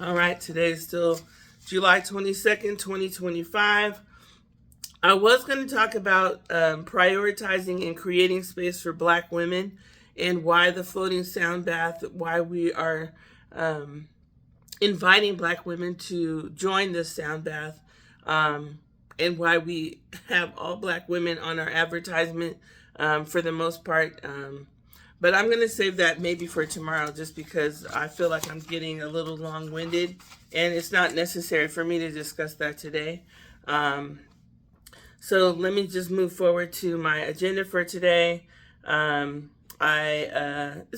All right, today is still July 22nd, 2025. I was going to talk about prioritizing and creating space for Black women and why the floating sound bath, why we are um, inviting Black women to join this sound bath, um, and why we have all Black women on our advertisement for the most part. But I'm going to save that maybe for tomorrow just because I feel like I'm getting a little long winded and it's not necessary for me to discuss that today. Um, so let me just move forward to my agenda for today. It's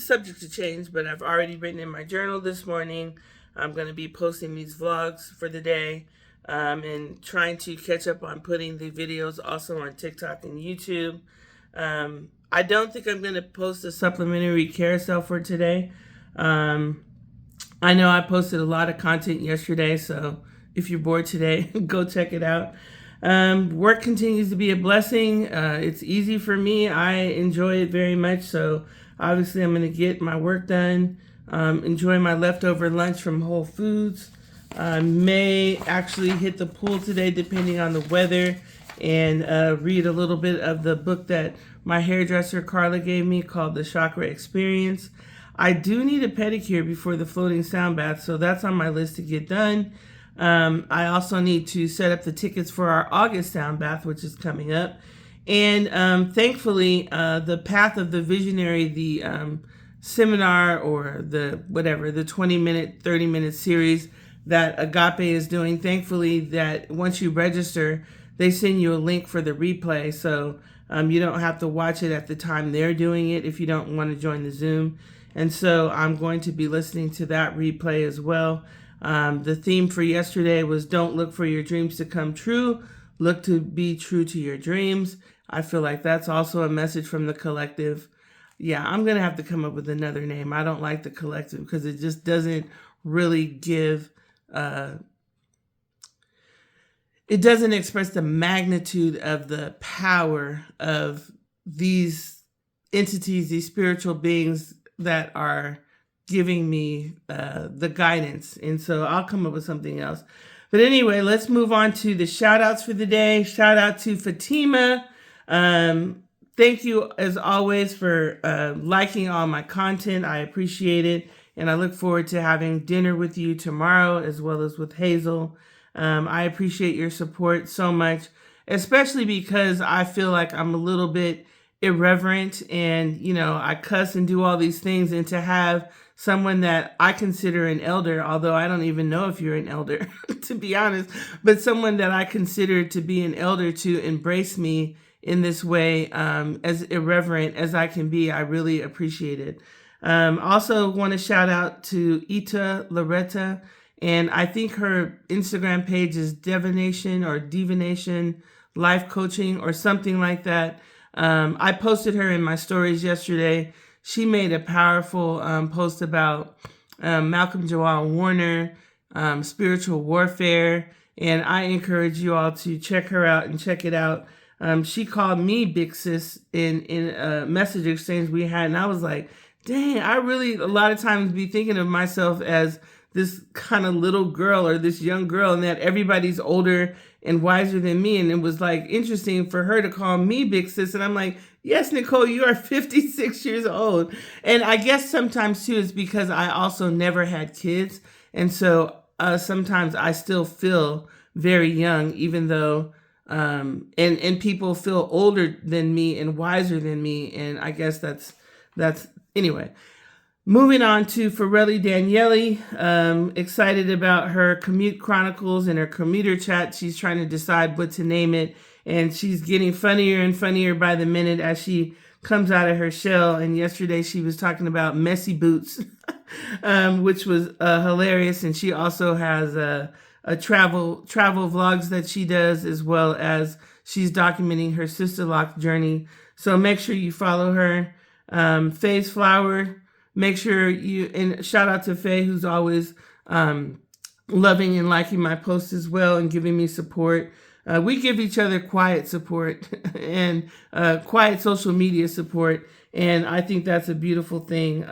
subject to change, but I've already written in my journal this morning. I'm going to be posting these vlogs for the day, and trying to catch up on putting the videos also on TikTok and YouTube. I don't think I'm going to post a supplementary carousel for today. I know I posted a lot of content yesterday, so if you're bored today, go check it out. Work continues to be a blessing. It's easy for me. I enjoy it very much. So obviously I'm going to get my work done. Enjoy my leftover lunch from Whole Foods. I may actually hit the pool today depending on the weather and read a little bit of the book that my hairdresser Carla gave me called The Chakra Experience. I do need a pedicure before the floating sound bath, so that's on my list to get done. I also need to set up the tickets for our August sound bath, which is coming up. And thankfully, the Path of the Visionary, the seminar or the 20-minute, 30-minute series that Agape is doing, thankfully that once you register, they send you a link for the replay. So you don't have to watch it at the time they're doing it if you don't want to join the Zoom. And so I'm going to be listening to that replay as well. The theme for yesterday was don't look for your dreams to come true, look to be true to your dreams. I feel like that's also a message from the collective. Yeah, I'm going to have to come up with another name. I don't like the collective because it just doesn't really give, it doesn't express the magnitude of the power of these entities, these spiritual beings that are giving me the guidance. And so I'll come up with something else. But anyway, let's move on to the shout outs for the day. Shout out to Fatima. Thank you as always for liking all my content. I appreciate it. And I look forward to having dinner with you tomorrow as well as with Hazel. I appreciate your support so much, especially because I feel like I'm a little bit irreverent and, I cuss and do all these things, and to have someone that I consider an elder, although I don't even know if you're an elder, to be honest, but someone that I consider to be an elder to embrace me in this way, as irreverent as I can be, I really appreciate it. Also want to shout out to Ita Loretta, and I think her Instagram page is Divination Life Coaching or something like that. I posted her in my stories yesterday. She made a powerful post about Malcolm Jamal Warner, spiritual warfare, and I encourage you all to check her out and check it out. She called me Big Sis in a message exchange we had, and I was like, dang, I really a lot of times be thinking of myself as this kind of little girl or this young girl, and that everybody's older and wiser than me. And it was like interesting for her to call me Big Sis. And I'm like, yes, Nicole, you are 56 years old. And I guess sometimes too, it's because I also never had kids. And so sometimes I still feel very young, even though, and people feel older than me and wiser than me. And I guess that's anyway. Moving on to Forelly Danieliy, excited about her commute chronicles and her commuter chat. She's trying to decide what to name it, and she's getting funnier and funnier by the minute as she comes out of her shell. And yesterday she was talking about messy boots, which was hilarious. And she also has a travel vlogs that she does, as well as she's documenting her Sister Lock journey. So make sure you follow her. Fays Flower. Make sure and shout out to Faye, who's always loving and liking my posts as well and giving me support. We give each other quiet support and quiet social media support. And I think that's a beautiful thing.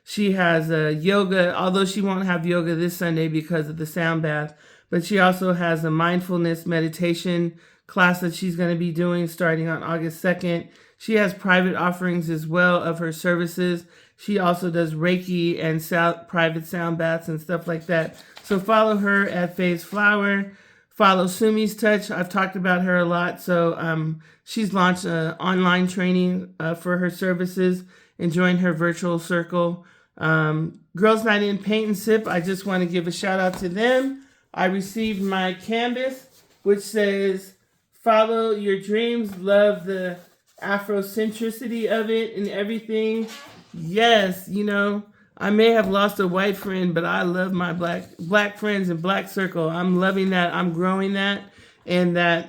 She has a yoga, although she won't have yoga this Sunday because of the sound bath, but she also has a mindfulness meditation class that she's going to be doing starting on August 2nd. She has private offerings as well of her services. She also does Reiki and private sound baths and stuff like that. So follow her at Fays Flower. Follow Sumi's Touch. I've talked about her a lot. So she's launched an online training for her services and join her virtual circle. Girls Night in Paint and Sip, I just want to give a shout out to them. I received my canvas, which says, follow your dreams, love the Afrocentricity of it and everything. Yes, you know, I may have lost a white friend, but I love my black friends and black circle. I'm loving that. I'm growing that, and that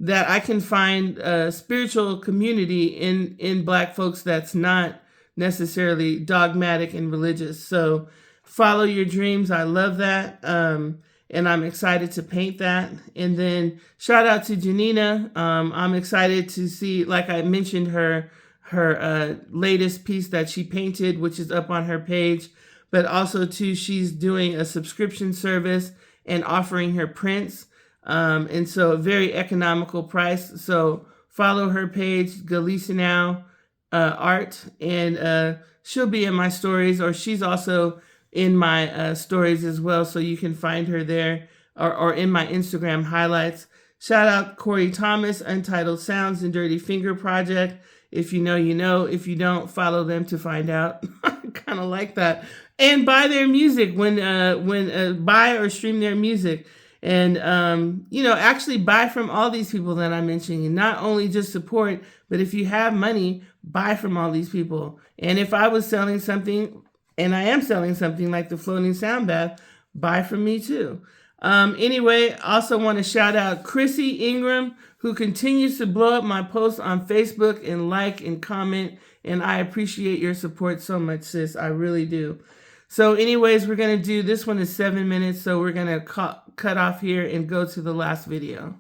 that I can find a spiritual community in black folks that's not necessarily dogmatic and religious. So follow your dreams. I love that. And I'm excited to paint that. And then shout out to Janina. I'm excited to see, like I mentioned, her latest piece that she painted, which is up on her page. But also too, she's doing a subscription service and offering her prints. And so a very economical price. So follow her page, Galicinao Art, and she'll be in my stories, or she's also in my stories as well, so you can find her there, or in my Instagram highlights. Shout out Korey Thomas, Untitled Sounds and Dirty Finger Project. If you know, you know. If you don't, follow them to find out. I kind of like that. And buy their music when buy or stream their music. And, actually buy from all these people that I'm mentioning. And not only just support, but if you have money, buy from all these people. And if I was selling something, and I am selling something like the floating sound bath, buy from me too. Anyway, also want to shout out Chrissy Ingram, who continues to blow up my posts on Facebook and like and comment. And I appreciate your support so much, sis. I really do. So anyways, we're going to do, this one is 7 minutes. So we're going to cut off here and go to the last video.